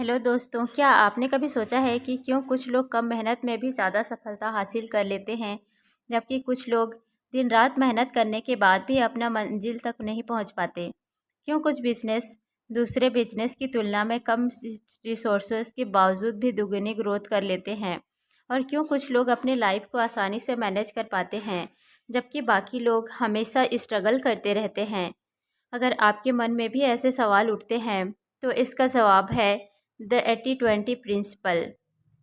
Hello दोस्तों, क्या आपने कभी सोचा है कि क्यों कुछ लोग कम मेहनत में भी ज़्यादा सफलता हासिल कर लेते हैं, जबकि कुछ लोग दिन रात मेहनत करने के बाद भी अपना मंजिल तक नहीं पहुंच पाते? क्यों कुछ बिजनेस दूसरे बिजनेस की तुलना में कम रिसोर्सेज के बावजूद भी दुगनी ग्रोथ कर लेते हैं? और क्यों कुछ लोग अपनी लाइफ को आसानी से मैनेज कर पाते हैं, जबकि बाकी लोग हमेशा स्ट्रगल करते रहते हैं? अगर आपके मन में भी ऐसे सवाल उठते हैं, तो इसका जवाब है द 80-20 प्रिंसिपल।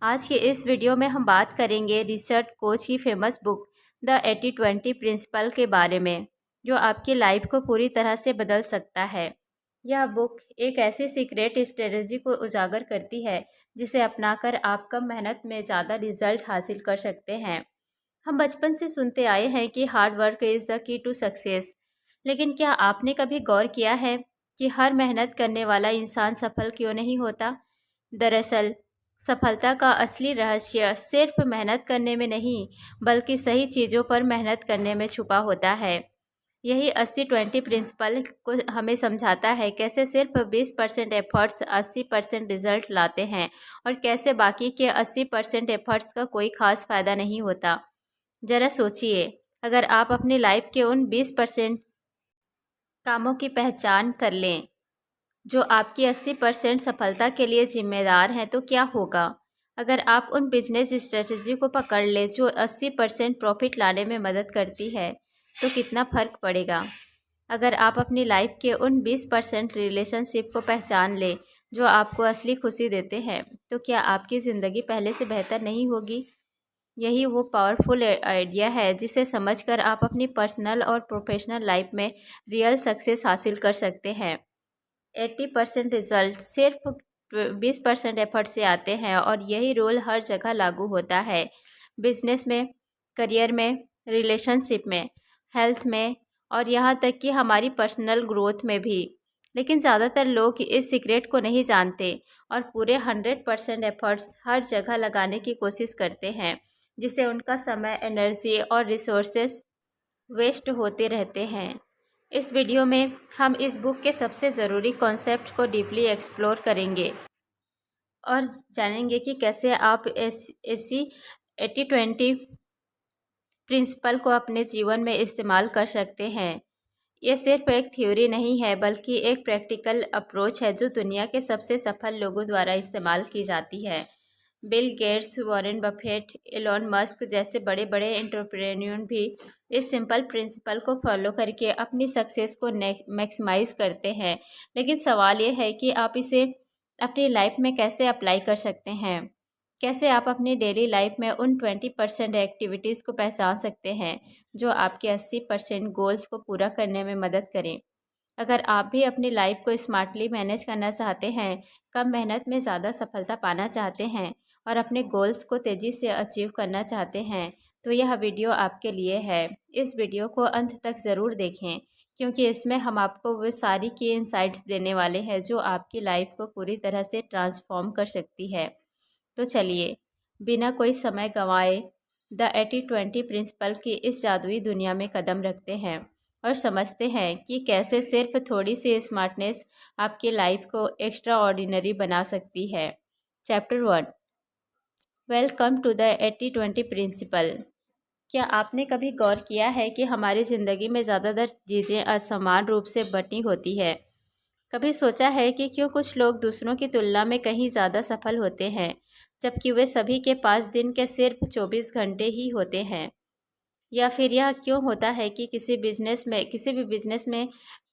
आज के इस वीडियो में हम बात करेंगे रिचर्ड कोच की फेमस बुक द 80-20 प्रिंसिपल के बारे में, जो आपकी लाइफ को पूरी तरह से बदल सकता है। यह बुक एक ऐसी सीक्रेट स्ट्रेटजी को उजागर करती है जिसे अपनाकर आप कम मेहनत में ज़्यादा रिजल्ट हासिल कर सकते हैं। हम बचपन से सुनते आए हैं कि hard work is the key to success, लेकिन क्या आपने कभी गौर किया है कि हर मेहनत करने वाला इंसान सफल क्यों नहीं होता? दरअसल सफलता का असली रहस्य सिर्फ मेहनत करने में नहीं, बल्कि सही चीज़ों पर मेहनत करने में छुपा होता है। यही 80-20 प्रिंसिपल को हमें समझाता है कैसे सिर्फ 20% एफर्ट्स 80% रिजल्ट लाते हैं, और कैसे बाकी के 80% एफर्ट्स का कोई खास फ़ायदा नहीं होता। ज़रा सोचिए, अगर आप अपनी लाइफ के उन 20% कामों की पहचान कर लें जो आपकी 80% सफलता के लिए जिम्मेदार हैं, तो क्या होगा? अगर आप उन बिजनेस स्ट्रेटजी को पकड़ लें जो 80% प्रॉफिट लाने में मदद करती है, तो कितना फ़र्क पड़ेगा? अगर आप अपनी लाइफ के उन 20% रिलेशनशिप को पहचान लें जो आपको असली खुशी देते हैं, तो क्या आपकी ज़िंदगी पहले से बेहतर नहीं होगी? यही वो पावरफुल आइडिया है जिसे समझकर आप अपनी पर्सनल और प्रोफेशनल लाइफ में रियल सक्सेस हासिल कर सकते हैं। 80% रिजल्ट सिर्फ 20% एफर्ट से आते हैं, और यही रूल हर जगह लागू होता है। बिजनेस में, करियर में, रिलेशनशिप में, हेल्थ में, और यहाँ तक कि हमारी पर्सनल ग्रोथ में भी। लेकिन ज़्यादातर लोग इस सीक्रेट को नहीं जानते और पूरे 100% एफर्ट्स हर जगह लगाने की कोशिश करते हैं, जिससे उनका समय, एनर्जी और रिसोर्सेस वेस्ट होते रहते हैं। इस वीडियो में हम इस बुक के सबसे ज़रूरी कॉन्सेप्ट को डीपली एक्सप्लोर करेंगे और जानेंगे कि कैसे आप ऐसी 80-20 प्रिंसिपल को अपने जीवन में इस्तेमाल कर सकते हैं। ये सिर्फ एक थ्योरी नहीं है, बल्कि एक प्रैक्टिकल अप्रोच है जो दुनिया के सबसे सफल लोगों द्वारा इस्तेमाल की जाती है। Bill Gates, Warren Buffett, Elon Musk जैसे बड़े बड़े एंटरप्रेन्योर भी इस सिंपल प्रिंसिपल को फॉलो करके अपनी सक्सेस को मैक्सिमाइज करते हैं। लेकिन सवाल ये है कि आप इसे अपनी लाइफ में कैसे अप्लाई कर सकते हैं? कैसे आप अपनी डेली लाइफ में उन 20% एक्टिविटीज़ को पहचान सकते हैं जो आपके 80% गोल्स को पूरा करने में मदद करें? अगर आप भी अपनी लाइफ को स्मार्टली मैनेज करना चाहते हैं, कम मेहनत में ज़्यादा सफलता पाना चाहते हैं और अपने गोल्स को तेज़ी से अचीव करना चाहते हैं, तो यह वीडियो आपके लिए है। इस वीडियो को अंत तक ज़रूर देखें, क्योंकि इसमें हम आपको वो सारी की इनसाइट्स देने वाले हैं जो आपकी लाइफ को पूरी तरह से ट्रांसफॉर्म कर सकती है। तो चलिए, बिना कोई समय गंवाए द 80-20 प्रिंसिपल की इस जादुई दुनिया में कदम रखते हैं और समझते हैं कि कैसे सिर्फ थोड़ी सी स्मार्टनेस आपकी लाइफ को एक्स्ट्रा ऑर्डिनरी बना सकती है। Chapter 1, welcome to the 80-20 principle. क्या आपने कभी गौर किया है कि हमारी ज़िंदगी में ज़्यादातर चीज़ें असमान रूप से बटी होती है? कभी सोचा है कि क्यों कुछ लोग दूसरों की तुलना में कहीं ज़्यादा सफल होते हैं, जबकि वे सभी के पास दिन के सिर्फ 24 घंटे ही होते हैं? या फिर यह क्यों होता है कि किसी भी बिजनेस में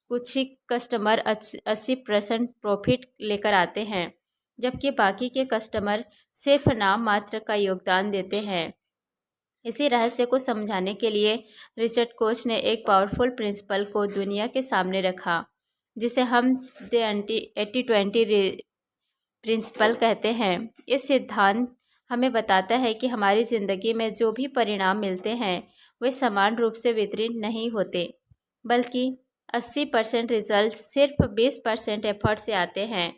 कुछ ही कस्टमर 80% प्रॉफिट लेकर आते हैं, जबकि बाकी के कस्टमर सिर्फ नाम मात्र का योगदान देते हैं? इसी रहस्य को समझाने के लिए रिचर्ड कोच ने एक पावरफुल प्रिंसिपल को दुनिया के सामने रखा, जिसे हम द 80-20 प्रिंसिपल कहते हैं। ये सिद्धांत हमें बताता है कि हमारी ज़िंदगी में जो भी परिणाम मिलते हैं, वे समान रूप से वितरित नहीं होते, बल्कि 80% रिजल्ट सिर्फ 20% एफर्ट से आते हैं।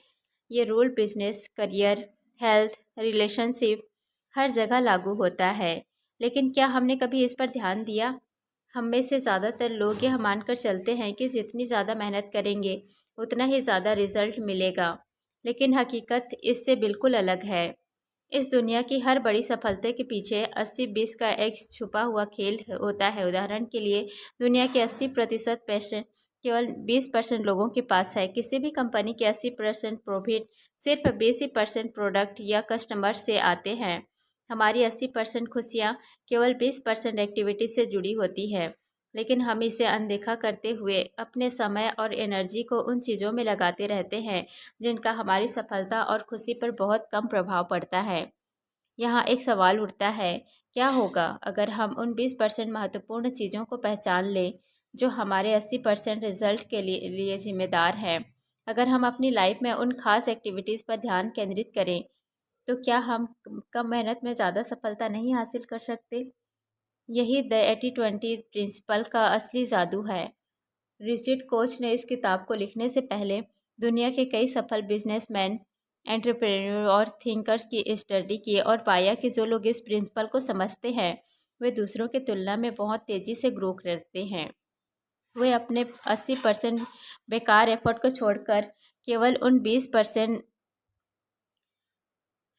ये rule business, career, health, relationship हर जगह लागू होता है। लेकिन क्या हमने कभी इस पर ध्यान दिया? हम में से ज़्यादातर लोग यह मानकर चलते हैं कि जितनी ज़्यादा मेहनत करेंगे, उतना ही ज़्यादा रिजल्ट मिलेगा। लेकिन हकीकत इससे बिल्कुल अलग है। इस दुनिया की हर बड़ी सफलता के पीछे 80-20 का एक छुपा हुआ खेल होता है। उदाहरण के लिए, दुनिया के 80% पैसे केवल 20% लोगों के पास है। किसी भी कंपनी के 80% प्रॉफिट सिर्फ 20% प्रोडक्ट या कस्टमर से आते हैं। हमारी 80% खुशियाँ केवल 20% एक्टिविटी से जुड़ी होती है, लेकिन हम इसे अनदेखा करते हुए अपने समय और एनर्जी को उन चीज़ों में लगाते रहते हैं जिनका हमारी सफलता और खुशी पर बहुत कम प्रभाव पड़ता है। यहाँ एक सवाल उठता है, क्या होगा अगर हम उन 20% महत्वपूर्ण चीज़ों को पहचान लें जो हमारे 80% रिजल्ट के लिए जिम्मेदार हैं। अगर हम अपनी लाइफ में उन खास एक्टिविटीज़ पर ध्यान केंद्रित करें, तो क्या हम कम मेहनत में ज़्यादा सफलता नहीं हासिल कर सकते? यही द 80-20 प्रिंसिपल का असली जादू है। रिचर्ड कोच ने इस किताब को लिखने से पहले दुनिया के कई सफल बिजनेसमैन, एंटरप्रेन्योर और थिंकर्स की स्टडी की और पाया कि जो लोग इस प्रिंसिपल को समझते हैं वे दूसरों की तुलना में बहुत तेज़ी से ग्रो करते हैं। वे अपने 80% बेकार एफर्ट को छोड़कर केवल उन 20%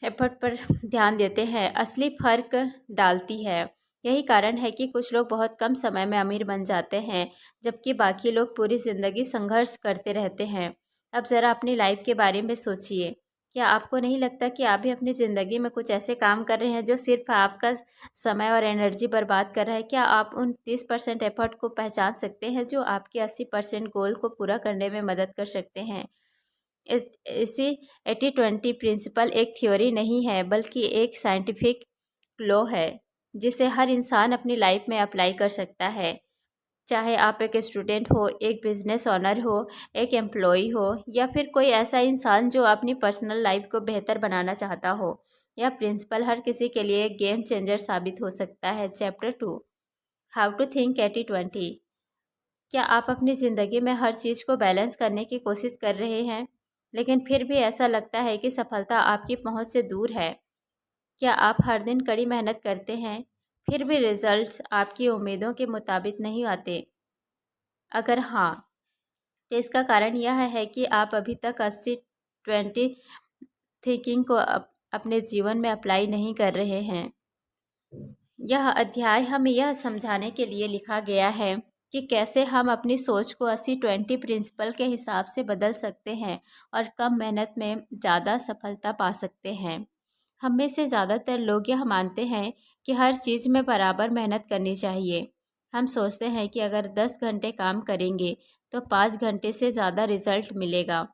एफर्ट पर ध्यान देते हैं। असली फ़र्क डालती है। यही कारण है कि कुछ लोग बहुत कम समय में अमीर बन जाते हैं, जबकि बाकी लोग पूरी ज़िंदगी संघर्ष करते रहते हैं। अब ज़रा अपनी लाइफ के बारे में सोचिए। क्या आपको नहीं लगता कि आप भी अपनी ज़िंदगी में कुछ ऐसे काम कर रहे हैं जो सिर्फ आपका समय और एनर्जी बर्बाद कर रहा है? क्या आप उन 30% एफर्ट को पहचान सकते हैं जो आपके 80% गोल को पूरा करने में मदद कर सकते हैं? इसी 80-20 प्रिंसिपल एक थ्योरी नहीं है, बल्कि एक साइंटिफिक लॉ है जिसे हर इंसान अपनी लाइफ में अप्लाई कर सकता है। चाहे आप एक स्टूडेंट हो, एक बिजनेस ओनर हो, एक एम्प्लॉय हो या फिर कोई ऐसा इंसान जो अपनी पर्सनल लाइफ को बेहतर बनाना चाहता हो, यह प्रिंसिपल हर किसी के लिए एक गेम चेंजर साबित हो सकता है। Chapter 2, how to think 80-20। क्या आप अपनी ज़िंदगी में हर चीज़ को बैलेंस करने की कोशिश कर रहे हैं, लेकिन फिर भी ऐसा लगता है कि सफलता आपकी पहुंच से दूर है? क्या आप हर दिन कड़ी मेहनत करते हैं, फिर भी रिजल्ट्स आपकी उम्मीदों के मुताबिक नहीं आते? अगर हाँ, तो इसका कारण यह है कि आप अभी तक 80-20 थिंकिंग को अपने जीवन में अप्लाई नहीं कर रहे हैं। यह अध्याय हमें यह समझाने के लिए लिखा गया है कि कैसे हम अपनी सोच को 80-20 प्रिंसिपल के हिसाब से बदल सकते हैं और कम मेहनत में ज़्यादा सफलता पा सकते हैं। हम में से ज़्यादातर लोग यह मानते हैं कि हर चीज़ में बराबर मेहनत करनी चाहिए। हम सोचते हैं कि अगर 10 घंटे काम करेंगे तो 5 घंटे से ज़्यादा रिजल्ट मिलेगा।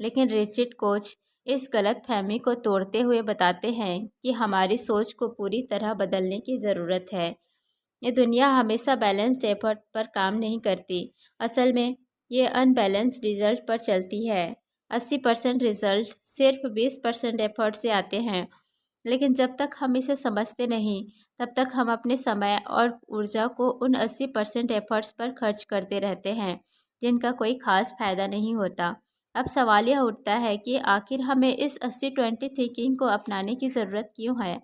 लेकिन रिचर्ड कोच इस गलतफहमी को तोड़ते हुए बताते हैं कि हमारी सोच को पूरी तरह बदलने की ज़रूरत है। ये दुनिया हमेशा बैलेंस्ड एफर्ट पर काम नहीं करती। असल में ये अनबैलेंस्ड रिजल्ट पर चलती है। 80% रिजल्ट सिर्फ 20% एफर्ट से आते हैं, लेकिन जब तक हम इसे समझते नहीं, तब तक हम अपने समय और ऊर्जा को उन 80% एफर्ट्स पर खर्च करते रहते हैं, जिनका कोई खास फायदा नहीं होता। अब सवाल यह उठता है कि आखिर हमें इस 80-20 थिंकिंग को अपनाने की ज़रूरत क्यों है?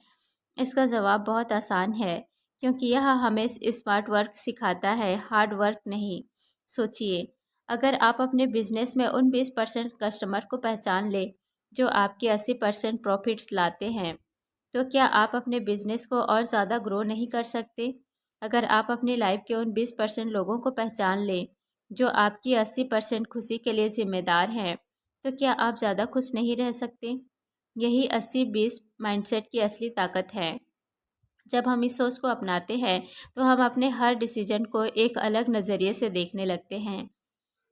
इसका जवाब बहुत आसान है, क्योंकि यह हमें स्मार्ट वर्क सिखाता है, हार्ड वर्क नहीं। सोचिए, अगर आप अपने बिजनेस में उन 20% कस्टमर को पहचान ले जो आपके 80% प्रॉफिट्स लाते हैं, तो क्या आप अपने बिजनेस को और ज़्यादा ग्रो नहीं कर सकते? अगर आप अपनी लाइफ के उन 20% लोगों को पहचान लें जो आपकी 80% खुशी के लिए जिम्मेदार हैं, तो क्या आप ज़्यादा खुश नहीं रह सकते? यही 80-20 माइंडसेट की असली ताकत है। जब हम इस सोच को अपनाते हैं, तो हम अपने हर डिसीजन को एक अलग नज़रिए से देखने लगते हैं।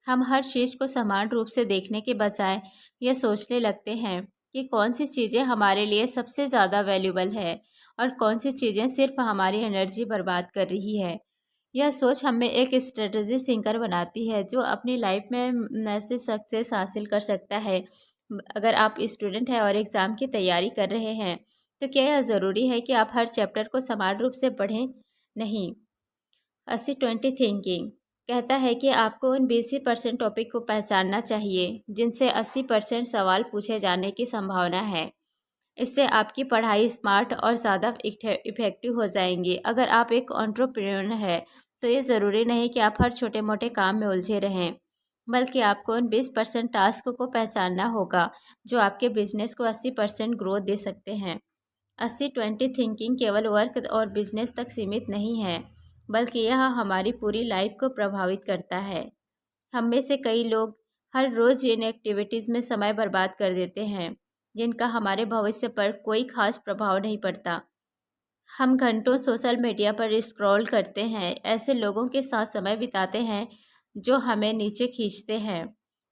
हम हर चीज़ को समान रूप से देखने के बजाय ये सोचने लगते हैं कि कौन सी चीज़ें हमारे लिए सबसे ज़्यादा वैल्यूबल है और कौन सी चीज़ें सिर्फ हमारी एनर्जी बर्बाद कर रही है। यह सोच हमें एक स्ट्रेटजी थिंकर बनाती है जो अपनी लाइफ में ऐसे सक्सेस हासिल कर सकता है। अगर आप स्टूडेंट हैं और एग्ज़ाम की तैयारी कर रहे हैं, तो क्या यह ज़रूरी है कि आप हर चैप्टर को समान रूप से पढ़ें? नहीं। 80-20 थिंकिंग कहता है कि आपको उन 20% टॉपिक को पहचानना चाहिए जिनसे 80% सवाल पूछे जाने की संभावना है। इससे आपकी पढ़ाई स्मार्ट और ज़्यादा इफ़ेक्टिव हो जाएंगी। अगर आप एक एंटरप्रेन्योर हैं, तो ये ज़रूरी नहीं कि आप हर छोटे मोटे काम में उलझे रहें। बल्कि आपको उन 20% टास्क को पहचानना होगा जो आपके बिजनेस को 80% ग्रोथ दे सकते हैं। 80-20 थिंकिंग केवल वर्क और बिजनेस तक सीमित नहीं है, बल्कि यह हमारी पूरी लाइफ को प्रभावित करता है। हम में से कई लोग हर रोज़ इन एक्टिविटीज़ में समय बर्बाद कर देते हैं, जिनका हमारे भविष्य पर कोई खास प्रभाव नहीं पड़ता। हम घंटों सोशल मीडिया पर स्क्रॉल करते हैं, ऐसे लोगों के साथ समय बिताते हैं जो हमें नीचे खींचते हैं,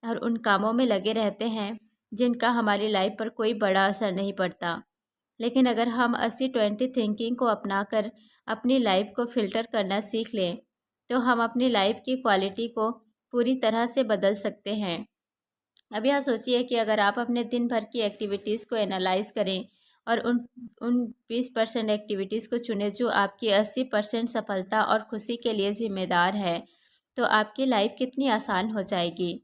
और उन कामों में लगे रहते हैं जिनका हमारी लाइफ पर कोई बड़ा असर नहीं पड़ता। लेकिन अगर हम 80-20 थिंकिंग को अपनाकर अपनी लाइफ को फ़िल्टर करना सीख लें, तो हम अपनी लाइफ की क्वालिटी को पूरी तरह से बदल सकते हैं। अब यह सोचिए कि अगर आप अपने दिन भर की एक्टिविटीज़ को एनालाइज करें और उन उन 20% एक्टिविटीज़ को चुनें जो आपकी 80% सफलता और खुशी के लिए ज़िम्मेदार है, तो आपकी लाइफ कितनी आसान हो जाएगी।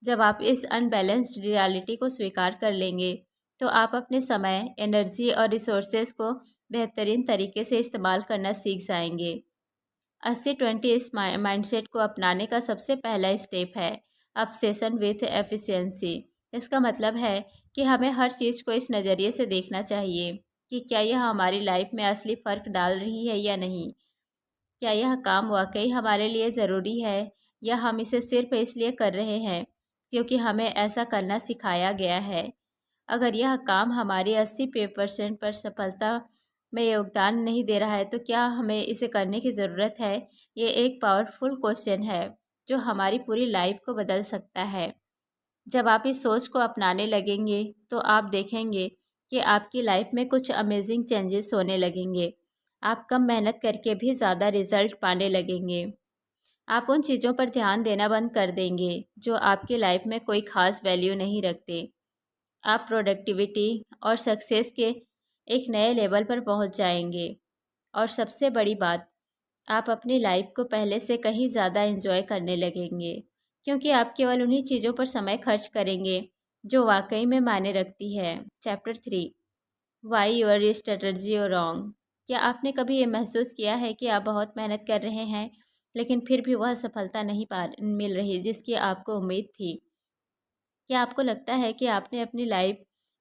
जब आप इस अनबैलेंस्ड रियलिटी को स्वीकार कर लेंगे, तो आप अपने समय, एनर्जी और रिसोर्सेज को बेहतरीन तरीके से इस्तेमाल करना सीख जाएंगे। 80-20 इस माइंडसेट को अपनाने का सबसे पहला स्टेप है ऑब्सेशन विथ एफिशिएंसी। इसका मतलब है कि हमें हर चीज़ को इस नज़रिए से देखना चाहिए कि क्या यह हमारी लाइफ में असली फ़र्क डाल रही है या नहीं। क्या यह काम वाकई हमारे लिए ज़रूरी है, या हम इसे सिर्फ इसलिए कर रहे हैं क्योंकि हमें ऐसा करना सिखाया गया है। अगर यह काम हमारी 80% पर सफलता में योगदान नहीं दे रहा है, तो क्या हमें इसे करने की ज़रूरत है? ये एक पावरफुल क्वेश्चन है जो हमारी पूरी लाइफ को बदल सकता है। जब आप इस सोच को अपनाने लगेंगे, तो आप देखेंगे कि आपकी लाइफ में कुछ अमेजिंग चेंजेस होने लगेंगे। आप कम मेहनत करके भी ज़्यादा रिजल्ट पाने लगेंगे। आप उन चीज़ों पर ध्यान देना बंद कर देंगे जो आपकी लाइफ में कोई खास वैल्यू नहीं रखते। आप प्रोडक्टिविटी और सक्सेस के एक नए लेवल पर पहुंच जाएंगे। और सबसे बड़ी बात, आप अपनी लाइफ को पहले से कहीं ज़्यादा एंजॉय करने लगेंगे, क्योंकि आप केवल उन्हीं चीज़ों पर समय खर्च करेंगे जो वाकई में मायने रखती है। चैप्टर 3, वाई योर स्ट्रेटजी और रॉन्ग। क्या आपने कभी ये महसूस किया है कि आप बहुत मेहनत कर रहे हैं, लेकिन फिर भी वह सफलता नहीं पा मिल रही जिसकी आपको उम्मीद थी? क्या आपको लगता है कि आपने अपनी लाइफ,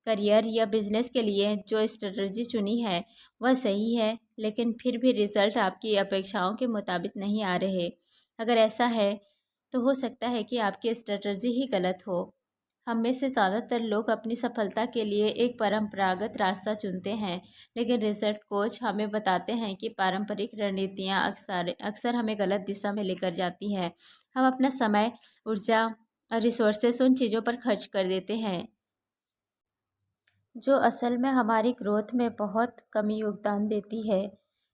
करियर या बिजनेस के लिए जो स्ट्रेटजी चुनी है वह सही है, लेकिन फिर भी रिजल्ट आपकी अपेक्षाओं के मुताबिक नहीं आ रहे? अगर ऐसा है, तो हो सकता है कि आपकी स्ट्रेटजी ही गलत हो। हम में से ज़्यादातर लोग अपनी सफलता के लिए एक परंपरागत रास्ता चुनते हैं, लेकिन रिसर्च कोच हमें बताते हैं कि पारंपरिक रणनीतियाँ अक्सर अक्सर हमें गलत दिशा में लेकर जाती हैं। हम अपना समय, ऊर्जा और रिसोर्सेस उन चीज़ों पर खर्च कर देते हैं जो असल में हमारी ग्रोथ में बहुत कम योगदान देती है।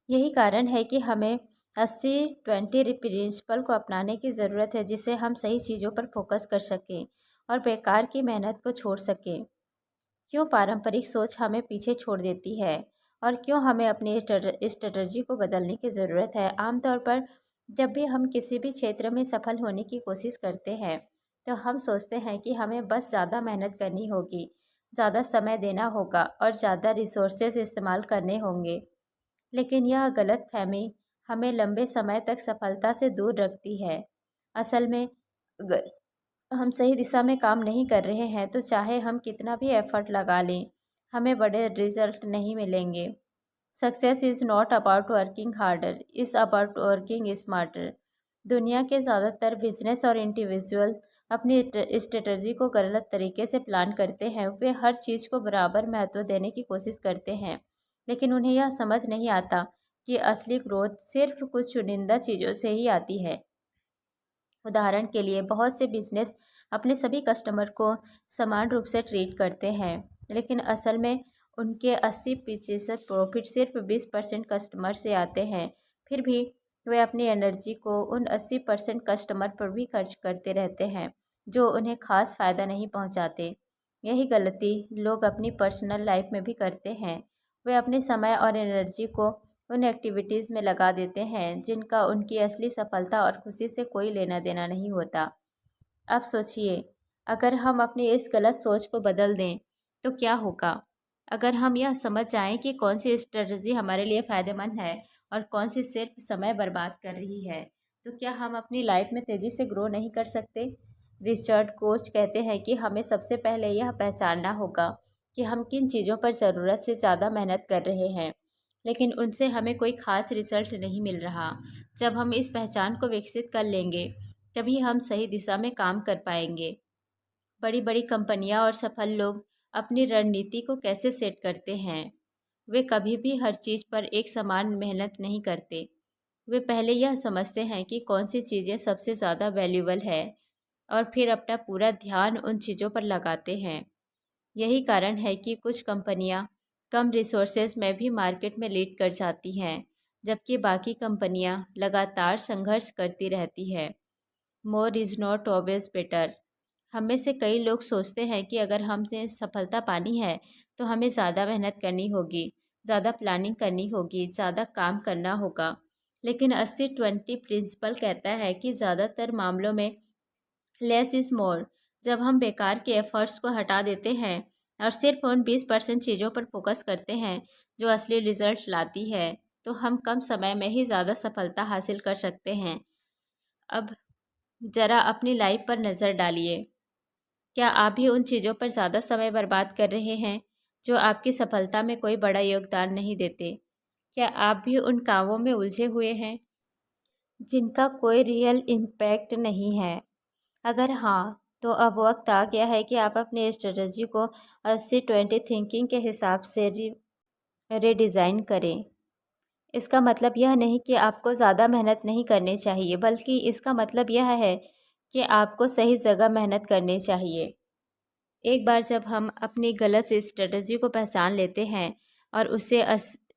यही कारण है कि हमें 80-20 प्रिंसिपल को अपनाने की ज़रूरत है, जिससे हम सही चीज़ों पर फोकस कर सकें और बेकार की मेहनत को छोड़ सकें। क्यों पारंपरिक सोच हमें पीछे छोड़ देती है, और क्यों हमें अपनी स्ट्रेटजी को बदलने की ज़रूरत है? आमतौर पर जब भी हम किसी भी क्षेत्र में सफल होने की कोशिश करते हैं, तो हम सोचते हैं कि हमें बस ज़्यादा मेहनत करनी होगी, ज़्यादा समय देना होगा और ज़्यादा रिसोर्सेज इस्तेमाल करने होंगे। लेकिन यह गलतफहमी हमें लंबे समय तक सफलता से दूर रखती है। असल में अगर हम सही दिशा में काम नहीं कर रहे हैं, तो चाहे हम कितना भी एफर्ट लगा लें, हमें बड़े रिजल्ट नहीं मिलेंगे। Success is not about working harder, is about working smarter. दुनिया के ज़्यादातर बिजनेस और इंडिविजुअल अपनी स्ट्रेटजी को गलत तरीके से प्लान करते हैं। वे हर चीज़ को बराबर महत्व देने की कोशिश करते हैं, लेकिन उन्हें यह समझ नहीं आता कि असली ग्रोथ सिर्फ कुछ चुनिंदा चीज़ों से ही आती है। उदाहरण के लिए, बहुत से बिजनेस अपने सभी कस्टमर को समान रूप से ट्रीट करते हैं, लेकिन असल में उनके 80% प्रॉफिट सिर्फ 20% कस्टमर से आते हैं। फिर भी वे अपनी एनर्जी को उन 80% कस्टमर पर भी खर्च करते रहते हैं जो उन्हें खास फ़ायदा नहीं पहुंचाते। यही गलती लोग अपनी पर्सनल लाइफ में भी करते हैं। वे अपने समय और एनर्जी को उन एक्टिविटीज़ में लगा देते हैं जिनका उनकी असली सफलता और खुशी से कोई लेना देना नहीं होता। अब सोचिए, अगर हम अपनी इस गलत सोच को बदल दें, तो क्या होगा? अगर हम यह समझ जाएं कि कौन सी स्ट्रेटजी हमारे लिए फ़ायदेमंद है और कौन सी सिर्फ समय बर्बाद कर रही है, तो क्या हम अपनी लाइफ में तेज़ी से ग्रो नहीं कर सकते? रिचर्ड कोच कहते हैं कि हमें सबसे पहले यह पहचानना होगा कि हम किन चीज़ों पर ज़रूरत से ज़्यादा मेहनत कर रहे हैं, लेकिन उनसे हमें कोई ख़ास रिजल्ट नहीं मिल रहा। जब हम इस पहचान को विकसित कर लेंगे, तभी हम सही दिशा में काम कर पाएंगे। बड़ी बड़ी कंपनियां और सफल लोग अपनी रणनीति को कैसे सेट करते हैं? वे कभी भी हर चीज़ पर एक समान मेहनत नहीं करते। वे पहले यह समझते हैं कि कौन सी चीज़ें सबसे ज़्यादा वैल्यूबल है और फिर अपना पूरा ध्यान उन चीज़ों पर लगाते हैं। यही कारण है कि कुछ कंपनियां कम रिसोर्सेज में भी मार्केट में लीड कर जाती हैं, जबकि बाकी कंपनियां लगातार संघर्ष करती रहती है। मोर इज़ नॉट ऑलवेज बेटर। हम में से कई लोग सोचते हैं कि अगर हमसे सफलता पानी है तो हमें ज़्यादा मेहनत करनी होगी, ज़्यादा प्लानिंग करनी होगी, ज़्यादा काम करना होगा। लेकिन 80-20 प्रिंसिपल कहता है कि ज़्यादातर मामलों में लेस इज़ मोर। जब हम बेकार के एफर्ट्स को हटा देते हैं और सिर्फ उन 20% चीज़ों पर फोकस करते हैं जो असली रिजल्ट लाती है, तो हम कम समय में ही ज़्यादा सफलता हासिल कर सकते हैं। अब ज़रा अपनी लाइफ पर नज़र डालिए। क्या आप भी उन चीज़ों पर ज़्यादा समय बर्बाद कर रहे हैं जो आपकी सफलता में कोई बड़ा योगदान नहीं देते? क्या आप भी उन कामों में उलझे हुए हैं जिनका कोई रियल इम्पैक्ट नहीं है? अगर हाँ, तो अब वक्त आ गया है कि आप अपनी स्ट्रेटजी को 80-20 थिंकिंग के हिसाब से रिडिज़ाइन करें। इसका मतलब यह नहीं कि आपको ज़्यादा मेहनत नहीं करनी चाहिए, बल्कि इसका मतलब यह है कि आपको सही जगह मेहनत करनी चाहिए। एक बार जब हम अपनी गलत स्ट्रेटजी को पहचान लेते हैं और उसे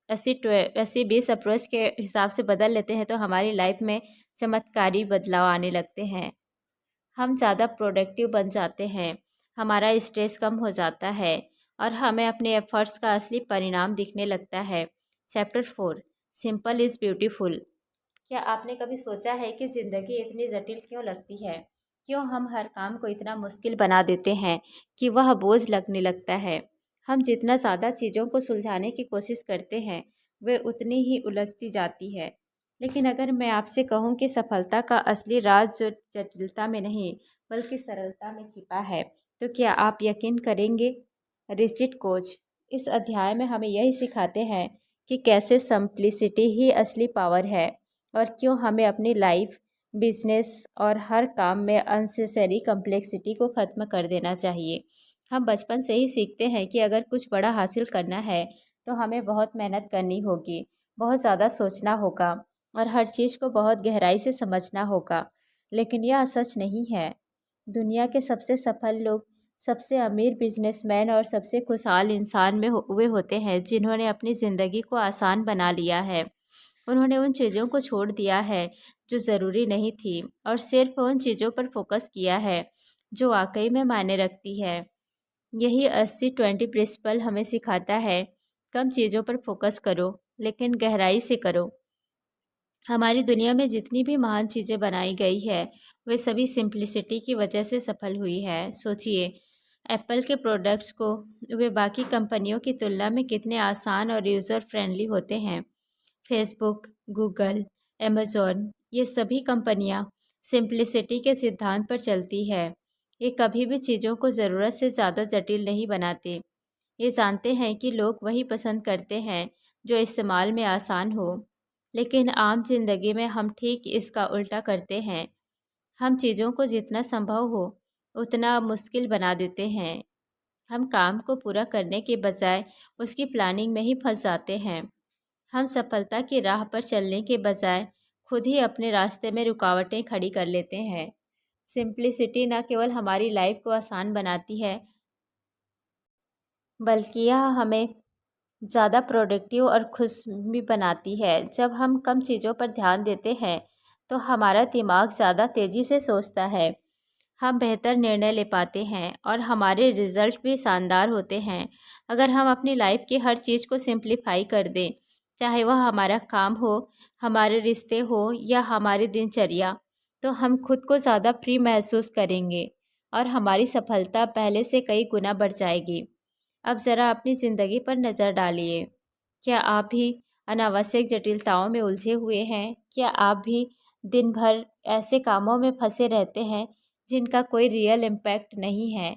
80-20 अप्रोच के हिसाब से बदल लेते हैं, तो हमारी लाइफ में चमत्कारी बदलाव आने लगते हैं। हम ज़्यादा प्रोडक्टिव बन जाते हैं, हमारा स्ट्रेस कम हो जाता है और हमें अपने एफर्ट्स का असली परिणाम दिखने लगता है। Chapter 4, simple is beautiful. क्या आपने कभी सोचा है कि ज़िंदगी इतनी जटिल क्यों लगती है? क्यों हम हर काम को इतना मुश्किल बना देते हैं कि वह बोझ लगने लगता है? हम जितना ज़्यादा चीज़ों को सुलझाने की कोशिश करते हैं, वे उतनी ही उलझती जाती है। लेकिन अगर मैं आपसे कहूँ कि सफलता का असली राज जो जटिलता में नहीं, बल्कि सरलता में छिपा है, तो क्या आप यकीन करेंगे? रिचर्ड कोच इस अध्याय में हमें यही सिखाते हैं कि कैसे सिंप्लिसिटी ही असली पावर है और क्यों हमें अपनी लाइफ, बिजनेस और हर काम में अननेसेसरी कम्प्लेक्सिटी को ख़त्म कर देना चाहिए। हम बचपन से ही सीखते हैं कि अगर कुछ बड़ा हासिल करना है तो हमें बहुत मेहनत करनी होगी, बहुत ज़्यादा सोचना होगा और हर चीज़ को बहुत गहराई से समझना होगा। लेकिन यह सच नहीं है। दुनिया के सबसे सफल लोग, सबसे अमीर बिजनेसमैन और सबसे खुशहाल इंसान में वे होते हैं जिन्होंने अपनी ज़िंदगी को आसान बना लिया है। उन्होंने उन चीज़ों को छोड़ दिया है जो ज़रूरी नहीं थी और सिर्फ उन चीज़ों पर फोकस किया है जो वाकई में मायने रखती है। यही 80-20 प्रिंसिपल हमें सिखाता है, कम चीज़ों पर फोकस करो लेकिन गहराई से करो। हमारी दुनिया में जितनी भी महान चीज़ें बनाई गई है, वे सभी सिंप्लिसिटी की वजह से सफल हुई है। सोचिए, एप्पल के प्रोडक्ट्स को वे बाकी कंपनियों की तुलना में कितने आसान और यूज़र फ्रेंडली होते हैं। फेसबुक, गूगल, अमेज़ॉन, ये सभी कंपनियां सिंप्लिसिटी के सिद्धांत पर चलती है। ये कभी भी चीज़ों को ज़रूरत से ज़्यादा जटिल नहीं बनाते। ये जानते हैं कि लोग वही पसंद करते हैं जो इस्तेमाल में आसान हो। लेकिन आम जिंदगी में हम ठीक इसका उल्टा करते हैं। हम चीज़ों को जितना संभव हो उतना मुश्किल बना देते हैं। हम काम को पूरा करने के बजाय उसकी प्लानिंग में ही फंस जाते हैं। हम सफलता की राह पर चलने के बजाय खुद ही अपने रास्ते में रुकावटें खड़ी कर लेते हैं। सिंप्लिसिटी न केवल हमारी लाइफ को आसान बनाती है, बल्कि यह हमें ज़्यादा प्रोडक्टिव और खुश भी बनाती है। जब हम कम चीज़ों पर ध्यान देते हैं तो हमारा दिमाग ज़्यादा तेज़ी से सोचता है, हम बेहतर निर्णय ले पाते हैं और हमारे रिजल्ट भी शानदार होते हैं। अगर हम अपनी लाइफ की हर चीज़ को सिंप्लीफाई कर दें, चाहे वह हमारा काम हो, हमारे रिश्ते हो या हमारी दिनचर्या, तो हम खुद को ज़्यादा फ्री महसूस करेंगे और हमारी सफलता पहले से कई गुना बढ़ जाएगी। अब ज़रा अपनी ज़िंदगी पर नज़र डालिए। क्या आप भी अनावश्यक जटिलताओं में उलझे हुए हैं? क्या आप भी दिन भर ऐसे कामों में फंसे रहते हैं जिनका कोई रियल इम्पैक्ट नहीं है।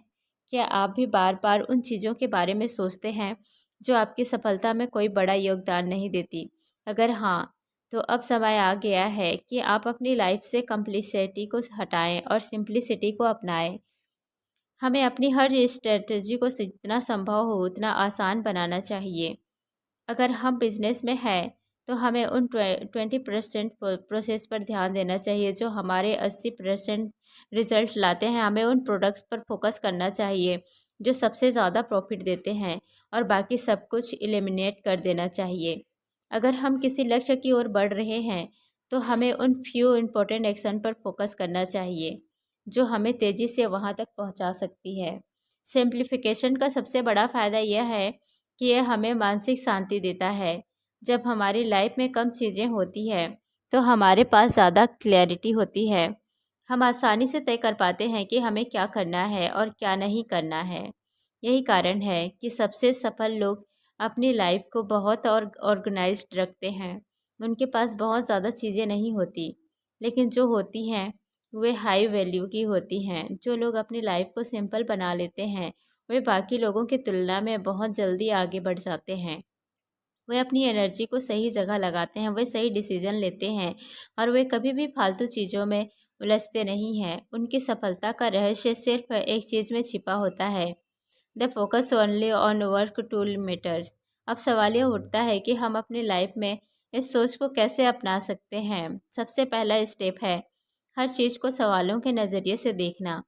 क्या आप भी बार बार उन चीज़ों के बारे में सोचते हैं जो आपकी सफलता में कोई बड़ा योगदान नहीं देती? अगर हाँ, तो अब समय आ गया है कि आप अपनी लाइफ से कम्प्लिसिटी को हटाएं और सिंप्लिसिटी को अपनाएं। हमें अपनी हर स्ट्रेटजी को जितना संभव हो उतना आसान बनाना चाहिए। अगर हम बिजनेस में हैं तो हमें उन 20% प्रोसेस पर ध्यान देना चाहिए जो हमारे 80% रिजल्ट लाते हैं। हमें उन प्रोडक्ट्स पर फोकस करना चाहिए जो सबसे ज़्यादा प्रॉफिट देते हैं और बाकी सब कुछ एलिमिनेट कर देना चाहिए। अगर हम किसी लक्ष्य की ओर बढ़ रहे हैं तो हमें उन फ्यू इम्पोर्टेंट एक्शन पर फोकस करना चाहिए जो हमें तेज़ी से वहाँ तक पहुँचा सकती है। सिंप्लीफिकेशन का सबसे बड़ा फ़ायदा यह है कि यह हमें मानसिक शांति देता है। जब हमारी लाइफ में कम चीज़ें होती हैं तो हमारे पास ज़्यादा क्लैरिटी होती है। हम आसानी से तय कर पाते हैं कि हमें क्या करना है और क्या नहीं करना है। यही कारण है कि सबसे सफल लोग अपनी लाइफ को बहुत और ऑर्गेनाइज्ड रखते हैं। उनके पास बहुत ज़्यादा चीज़ें नहीं होती, लेकिन जो होती हैं वे हाई वैल्यू की होती हैं। जो लोग अपनी लाइफ को सिंपल बना लेते हैं वे बाकी लोगों की तुलना में बहुत जल्दी आगे बढ़ जाते हैं। वे अपनी एनर्जी को सही जगह लगाते हैं, वे सही डिसीजन लेते हैं और वे कभी भी फालतू चीज़ों में उलझते नहीं हैं। उनकी सफलता का रहस्य सिर्फ एक चीज़ में छिपा होता है, the focus only on work tool matters. अब सवाल यह उठता है कि हम अपनी लाइफ में इस सोच को कैसे अपना सकते हैं। सबसे पहला स्टेप है हर चीज़ को सवालों के नज़रिए से देखना।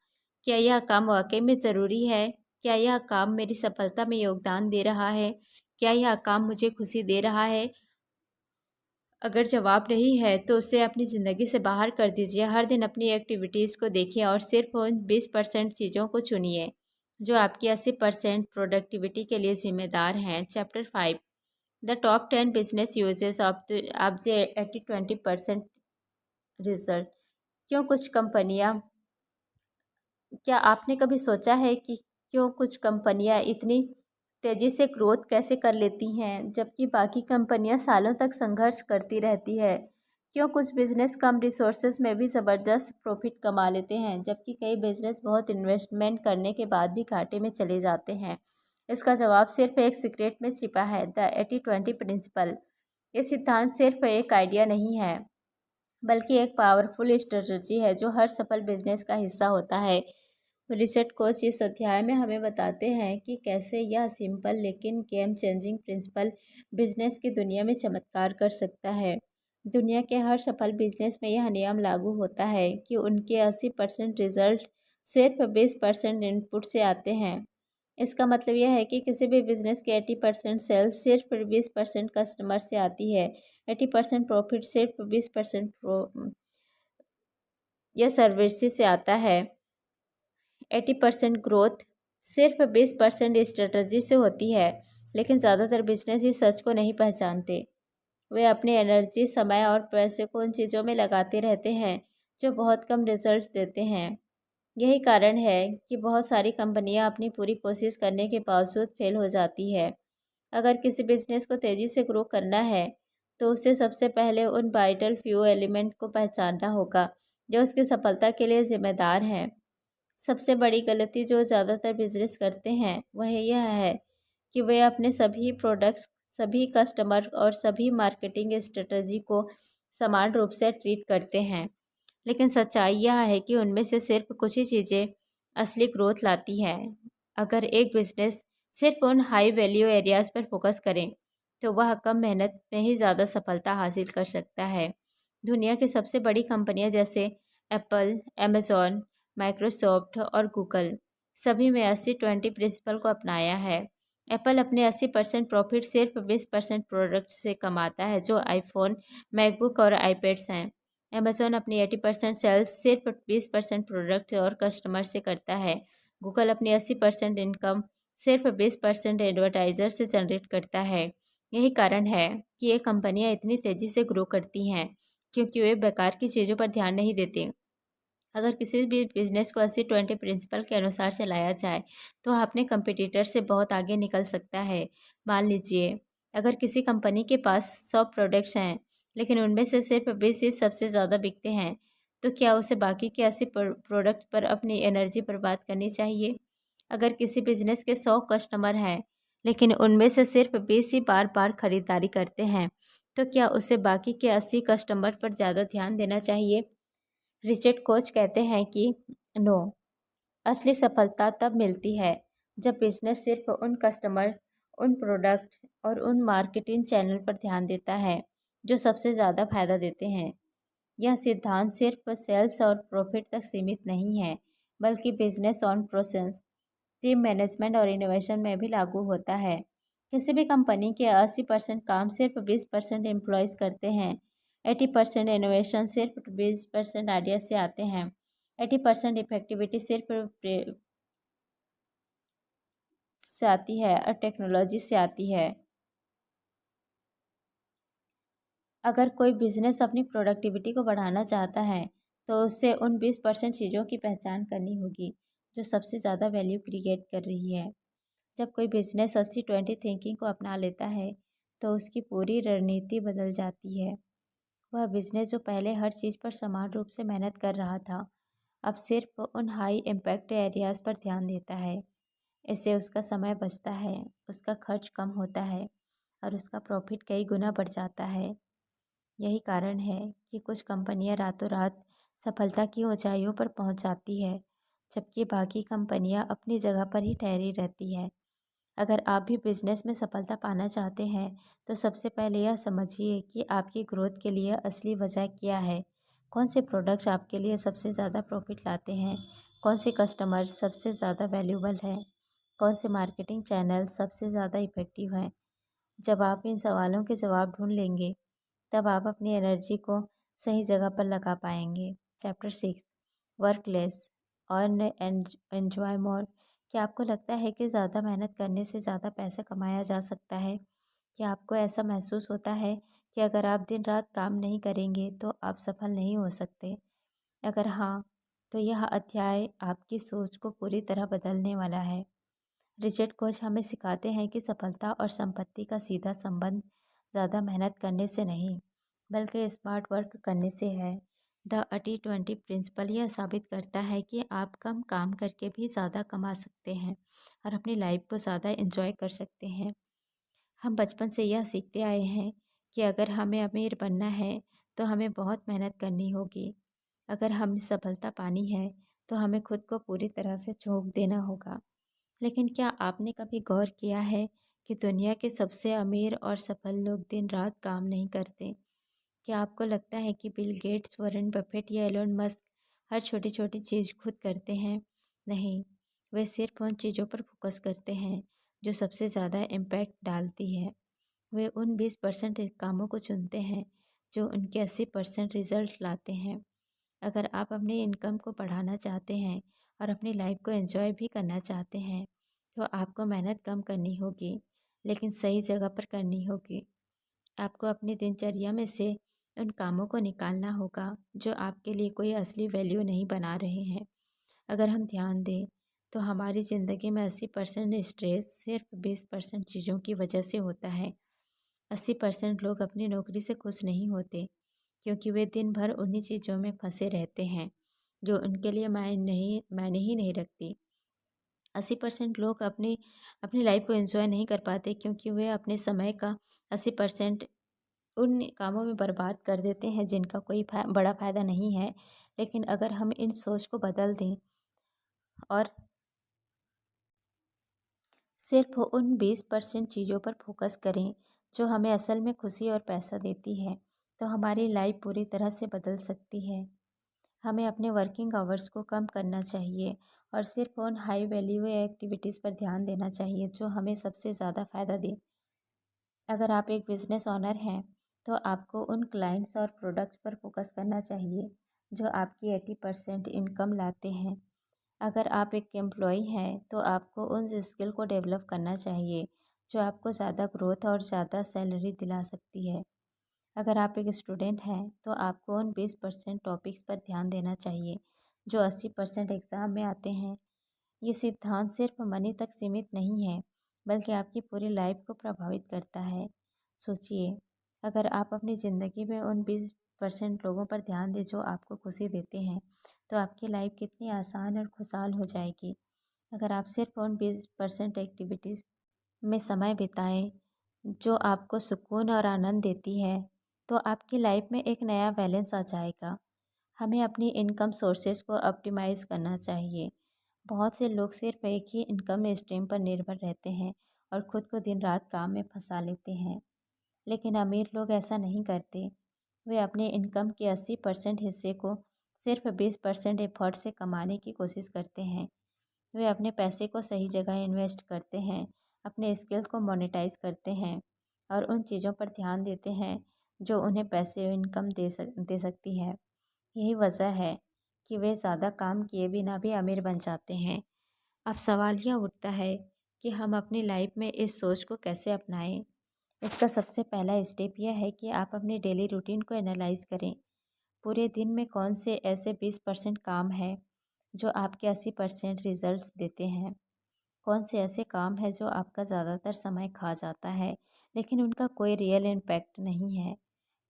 क्या यह काम वाकई में ज़रूरी है? क्या यह काम मेरी सफलता में योगदान दे रहा है? क्या यह काम मुझे खुशी दे रहा है? अगर जवाब नहीं है तो उसे अपनी ज़िंदगी से बाहर कर दीजिए। हर दिन अपनी एक्टिविटीज़ को देखिए और सिर्फ उन 20% चीज़ों को चुनिए जो आपकी 80% प्रोडक्टिविटी के लिए जिम्मेदार हैं। Chapter 5, the top 10 business uses of the 80-20% result. क्यों कुछ कंपनियां क्या आपने कभी सोचा है कि क्यों कुछ कंपनियां इतनी तेज़ी से ग्रोथ कैसे कर लेती हैं जबकि बाकी कंपनियां सालों तक संघर्ष करती रहती है? क्यों कुछ बिजनेस कम रिसोर्सेज में भी ज़बरदस्त प्रॉफिट कमा लेते हैं जबकि कई बिजनेस बहुत इन्वेस्टमेंट करने के बाद भी घाटे में चले जाते हैं? इसका जवाब सिर्फ एक सीक्रेट में छिपा है, द 80-20 प्रिंसिपल। ये सिद्धांत सिर्फ एक आइडिया नहीं है बल्कि एक पावरफुल स्ट्रेटजी है जो हर सफल बिजनेस का हिस्सा होता है। रिसेट कोच इस अध्याय में हमें बताते हैं कि कैसे यह सिंपल लेकिन गेम चेंजिंग प्रिंसिपल बिजनेस की दुनिया में चमत्कार कर सकता है। दुनिया के हर सफल बिजनेस में यह नियम लागू होता है कि उनके 80% रिजल्ट सिर्फ 20% इनपुट से आते हैं। इसका मतलब यह है कि किसी भी बिजनेस के 80% सेल्स सिर्फ 20% कस्टमर से आती है। 80% प्रॉफिट सिर्फ 20% यह सर्विसेज से आता है। 80% ग्रोथ सिर्फ 20% स्ट्रेटजी से होती है। लेकिन ज़्यादातर बिजनेस इस सच को नहीं पहचानते। वे अपनी एनर्जी, समय और पैसे को उन चीज़ों में लगाते रहते हैं जो बहुत कम रिजल्ट देते हैं। यही कारण है कि बहुत सारी कंपनियां अपनी पूरी कोशिश करने के बावजूद फेल हो जाती है। अगर किसी बिजनेस को तेज़ी से ग्रो करना है तो उसे सबसे पहले उन वाइटल फ्यू एलिमेंट को पहचानना होगा जो उसकी सफलता के लिए जिम्मेदार हैं। सबसे बड़ी गलती जो ज़्यादातर बिजनेस करते हैं वह यह है कि वे अपने सभी प्रोडक्ट्स, सभी कस्टमर और सभी मार्केटिंग स्ट्रेटजी को समान रूप से ट्रीट करते हैं। लेकिन सच्चाई यह है कि उनमें से सिर्फ कुछ ही चीज़ें असली ग्रोथ लाती हैं। अगर एक बिजनेस सिर्फ उन हाई वैल्यू एरियाज़ पर फोकस करें तो वह कम मेहनत में ही ज़्यादा सफलता हासिल कर सकता है। दुनिया की सबसे बड़ी कंपनियां जैसे एप्पल, अमेज़ॉन, माइक्रोसॉफ्ट और गूगल सभी में 80-20 प्रिंसिपल को अपनाया है। एप्पल अपने 80% प्रॉफिट सिर्फ 20% प्रोडक्ट से कमाता है जो आईफोन, मैकबुक और आईपैड्स हैं। अमेज़ॉन अपनी 80% सेल्स सिर्फ 20% प्रोडक्ट और कस्टमर से करता है। गूगल अपनी 80% इनकम सिर्फ 20% एडवर्टाइज़र से जनरेट करता है। यही कारण है कि ये कंपनियां इतनी तेज़ी से ग्रो करती हैं क्योंकि वे बेकार की चीज़ों पर ध्यान नहीं देते। अगर किसी भी बिजनेस को 80-20 प्रिंसिपल के अनुसार चलाया जाए तो वह अपने कंपटीटर से बहुत आगे निकल सकता है। मान लीजिए अगर किसी कंपनी के पास 100 प्रोडक्ट्स हैं लेकिन उनमें से सिर्फ 20 ही सबसे ज़्यादा बिकते हैं तो क्या उसे बाकी के 80 प्रोडक्ट पर अपनी एनर्जी बर्बाद करनी चाहिए? अगर किसी बिजनेस के 100 कस्टमर हैं, लेकिन उनमें से सिर्फ 20 ही बार बार खरीदारी करते हैं, तो क्या उसे बाकी के 80 कस्टमर पर ज़्यादा ध्यान देना चाहिए? रिचर्ड कोच कहते हैं कि नो, असली सफलता तब मिलती है जब बिजनेस सिर्फ उन कस्टमर, उन प्रोडक्ट और उन मार्केटिंग चैनल पर ध्यान देता है जो सबसे ज़्यादा फायदा देते हैं। यह सिद्धांत सिर्फ सेल्स और प्रॉफिट तक सीमित नहीं है, बल्कि business on process, team management और इनोवेशन में भी लागू होता है। किसी भी कंपनी के 80% काम सिर्फ 20% एम्प्लॉयज़ करते हैं। 80% इनोवेशन सिर्फ 20% आइडिया से आते हैं। 80% इफेक्टिविटी सिर्फ से आती है और टेक्नोलॉजी से आती है। अगर कोई बिजनेस अपनी प्रोडक्टिविटी को बढ़ाना चाहता है, तो उसे उन 20% चीज़ों की पहचान करनी होगी जो सबसे ज़्यादा वैल्यू क्रिएट कर रही है। जब कोई बिजनेस 80-20 थिंकिंग को अपना लेता है, तो उसकी पूरी रणनीति बदल जाती है। वह बिजनेस जो पहले हर चीज़ पर समान रूप से मेहनत कर रहा था, अब सिर्फ उन हाई इम्पैक्ट एरियाज़ पर ध्यान देता है। इससे उसका समय बचता है, उसका खर्च कम होता है और उसका प्रॉफिट कई गुना बढ़ जाता है। यही कारण है कि कुछ कंपनियां रातों रात सफलता की ऊंचाइयों पर पहुंच जाती है, जबकि बाकी कंपनियां अपनी जगह पर ही ठहरी रहती है। अगर आप भी बिजनेस में सफलता पाना चाहते हैं, तो सबसे पहले यह समझिए कि आपकी ग्रोथ के लिए असली वजह क्या है। कौन से प्रोडक्ट्स आपके लिए सबसे ज़्यादा प्रॉफिट लाते हैं, कौन से कस्टमर सबसे ज़्यादा वैल्यूबल हैं, कौन से मार्केटिंग चैनल सबसे ज़्यादा इफ़ेक्टिव हैं। जब आप इन सवालों के जवाब ढूंढ लेंगे, तब आप अपनी एनर्जी को सही जगह पर लगा पाएंगे। Chapter 6, work less earn and enjoy more. क्या आपको लगता है कि ज़्यादा मेहनत करने से ज़्यादा पैसा कमाया जा सकता है? क्या आपको ऐसा महसूस होता है कि अगर आप दिन रात काम नहीं करेंगे तो आप सफल नहीं हो सकते? अगर हाँ, तो यह अध्याय आपकी सोच को पूरी तरह बदलने वाला है। रिचर्ड कोच हमें सिखाते हैं कि सफलता और संपत्ति का सीधा संबंध ज़्यादा मेहनत करने से नहीं, बल्कि स्मार्ट वर्क करने से है। द 80-20 प्रिंसिपल यह साबित करता है कि आप कम काम करके भी ज़्यादा कमा सकते हैं और अपनी लाइफ को ज़्यादा एंजॉय कर सकते हैं। हम बचपन से यह सीखते आए हैं कि अगर हमें अमीर बनना है, तो हमें बहुत मेहनत करनी होगी। अगर हमें सफलता पानी है, तो हमें खुद को पूरी तरह से झोंक देना होगा। लेकिन क्या आपने कभी गौर किया है कि दुनिया के सबसे अमीर और सफल लोग दिन रात काम नहीं करते? क्या आपको लगता है कि बिल गेट्स, वॉरेन बफेट या एलोन मस्क हर छोटी छोटी चीज़ खुद करते हैं? नहीं, वे सिर्फ उन चीज़ों पर फोकस करते हैं जो सबसे ज़्यादा इम्पैक्ट डालती है। वे उन 20% कामों को चुनते हैं जो उनके 80% रिजल्ट लाते हैं। अगर आप अपनी इनकम को बढ़ाना चाहते हैं और अपनी लाइफ को एंजॉय भी करना चाहते हैं, तो आपको मेहनत कम करनी होगी, लेकिन सही जगह पर करनी होगी। आपको अपनी दिनचर्या में से उन कामों को निकालना होगा जो आपके लिए कोई असली वैल्यू नहीं बना रहे हैं। अगर हम ध्यान दें, तो हमारी ज़िंदगी में 80% स्ट्रेस सिर्फ 20% चीज़ों की वजह से होता है। 80% लोग अपनी नौकरी से खुश नहीं होते, क्योंकि वे दिन भर उन्हीं चीज़ों में फंसे रहते हैं जो उनके लिए मायने ही नहीं रखती। 80% लोग अपनी अपनी लाइफ को एंजॉय नहीं कर पाते, क्योंकि वे अपने समय का 80% उन कामों में बर्बाद कर देते हैं जिनका कोई बड़ा फ़ायदा नहीं है। लेकिन अगर हम इन सोच को बदल दें और सिर्फ उन 20% चीज़ों पर फोकस करें जो हमें असल में खुशी और पैसा देती है, तो हमारी लाइफ पूरी तरह से बदल सकती है। हमें अपने वर्किंग आवर्स को कम करना चाहिए और सिर्फ उन हाई वैल्यू एक्टिविटीज़ पर ध्यान देना चाहिए जो हमें सबसे ज़्यादा फ़ायदा दें। अगर आप एक बिज़नेस ओनर हैं, तो आपको उन क्लाइंट्स और प्रोडक्ट्स पर फोकस करना चाहिए जो आपकी 80% इनकम लाते हैं। अगर आप एक एम्प्लॉय हैं, तो आपको उन स्किल को डेवलप करना चाहिए जो आपको ज़्यादा ग्रोथ और ज़्यादा सैलरी दिला सकती है। अगर आप एक स्टूडेंट हैं, तो आपको उन 20% टॉपिक्स पर ध्यान देना चाहिए जो 80% एग्ज़ाम में आते हैं। ये सिद्धांत सिर्फ मनी तक सीमित नहीं है, बल्कि आपकी पूरी लाइफ को प्रभावित करता है। सोचिए, अगर आप अपनी ज़िंदगी में उन 20 20% लोगों पर ध्यान दें जो आपको खुशी देते हैं, तो आपकी लाइफ कितनी आसान और खुशहाल हो जाएगी। अगर आप सिर्फ उन 20% एक्टिविटीज़ में समय बिताएं जो आपको सुकून और आनंद देती है, तो आपकी लाइफ में एक नया बैलेंस आ जाएगा। हमें अपनी इनकम सोर्सेज को ऑप्टिमाइज़ करना चाहिए। बहुत से लोग सिर्फ एक ही इनकम स्ट्रीम पर निर्भर रहते हैं और खुद को दिन रात काम में फंसा लेते हैं। लेकिन अमीर लोग ऐसा नहीं करते। वे अपने इनकम के 80% हिस्से को सिर्फ 20% एफर्ट से कमाने की कोशिश करते हैं। वे अपने पैसे को सही जगह इन्वेस्ट करते हैं, अपने स्किल्स को मोनेटाइज करते हैं और उन चीज़ों पर ध्यान देते हैं जो उन्हें पैसे इनकम दे सकती है। यही वजह है कि वे ज़्यादा काम किए बिना भी अमीर बन जाते हैं। अब सवाल यह उठता है कि हम अपनी लाइफ में इस सोच को कैसे अपनाएं। इसका सबसे पहला स्टेप यह है कि आप अपनी डेली रूटीन को एनालाइज करें। पूरे दिन में कौन से ऐसे 20% काम हैं जो आपके 80% रिजल्ट्स देते हैं। कौन से ऐसे काम हैं जो आपका ज़्यादातर समय खा जाता है लेकिन उनका कोई रियल इम्पैक्ट नहीं है।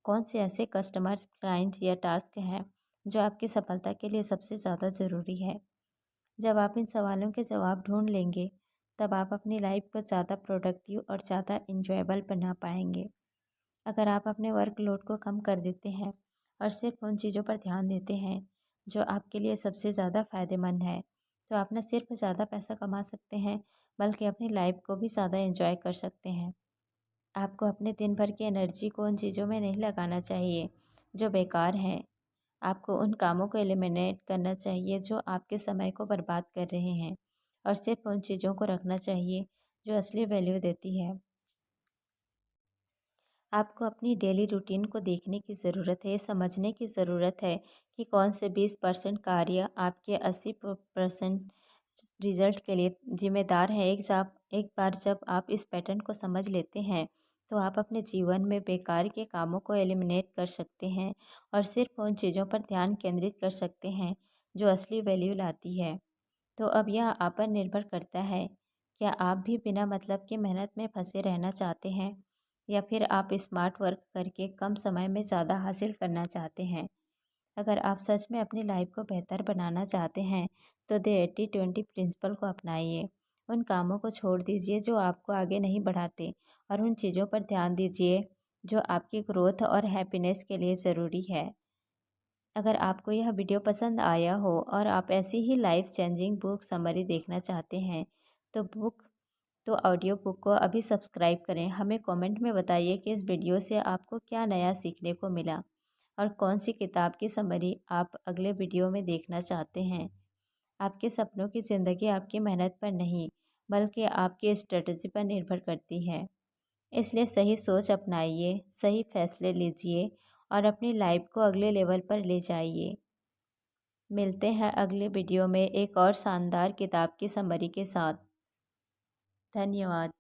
कौन से ऐसे कस्टमर, क्लाइंट या टास्क हैं जो आपकी सफलता के लिए सबसे ज़्यादा ज़रूरी है। जब आप इन सवालों के जवाब ढूंढ लेंगे, तब आप अपनी लाइफ को ज़्यादा प्रोडक्टिव और ज़्यादा इंजॉयबल बना पाएंगे। अगर आप अपने वर्कलोड को कम कर देते हैं और सिर्फ उन चीज़ों पर ध्यान देते हैं जो आपके लिए सबसे ज़्यादा फ़ायदेमंद है, तो आप न सिर्फ ज़्यादा पैसा कमा सकते हैं, बल्कि अपनी लाइफ को भी ज़्यादा एंजॉय कर सकते हैं। आपको अपने दिन भर की एनर्जी को उन चीज़ों में नहीं लगाना चाहिए जो बेकार हैं। आपको उन कामों को एलिमिनेट करना चाहिए जो आपके समय को बर्बाद कर रहे हैं और सिर्फ उन चीज़ों को रखना चाहिए जो असली वैल्यू देती है। आपको अपनी डेली रूटीन को देखने की ज़रूरत है, ये समझने की ज़रूरत है कि कौन से 20% कार्य आपके 80% रिजल्ट के लिए जिम्मेदार है। एक बार जब आप इस पैटर्न को समझ लेते हैं, तो आप अपने जीवन में बेकार के कामों को एलिमिनेट कर सकते हैं और सिर्फ उन चीज़ों पर ध्यान केंद्रित कर सकते हैं जो असली वैल्यू लाती है। तो अब यह आप पर निर्भर करता है, क्या आप भी बिना मतलब की मेहनत में फंसे रहना चाहते हैं या फिर आप स्मार्ट वर्क करके कम समय में ज़्यादा हासिल करना चाहते हैं। अगर आप सच में अपनी लाइफ को बेहतर बनाना चाहते हैं, तो द 80-20 प्रिंसिपल को अपनाइए। उन कामों को छोड़ दीजिए जो आपको आगे नहीं बढ़ाते और उन चीज़ों पर ध्यान दीजिए जो आपकी ग्रोथ और हैप्पीनेस के लिए ज़रूरी है। अगर आपको यह वीडियो पसंद आया हो और आप ऐसी ही लाइफ चेंजिंग बुक समरी देखना चाहते हैं, तो ऑडियो बुक को अभी सब्सक्राइब करें। हमें कमेंट में बताइए कि इस वीडियो से आपको क्या नया सीखने को मिला और कौन सी किताब की समरी आप अगले वीडियो में देखना चाहते हैं। आपके सपनों की ज़िंदगी आपकी मेहनत पर नहीं, बल्कि आपकी स्ट्रेटजी पर निर्भर करती है। इसलिए सही सोच अपनाइए, सही फैसले लीजिए और अपनी लाइफ को अगले लेवल पर ले जाइए। मिलते हैं अगले वीडियो में एक और शानदार किताब की समरी के साथ। धन्यवाद।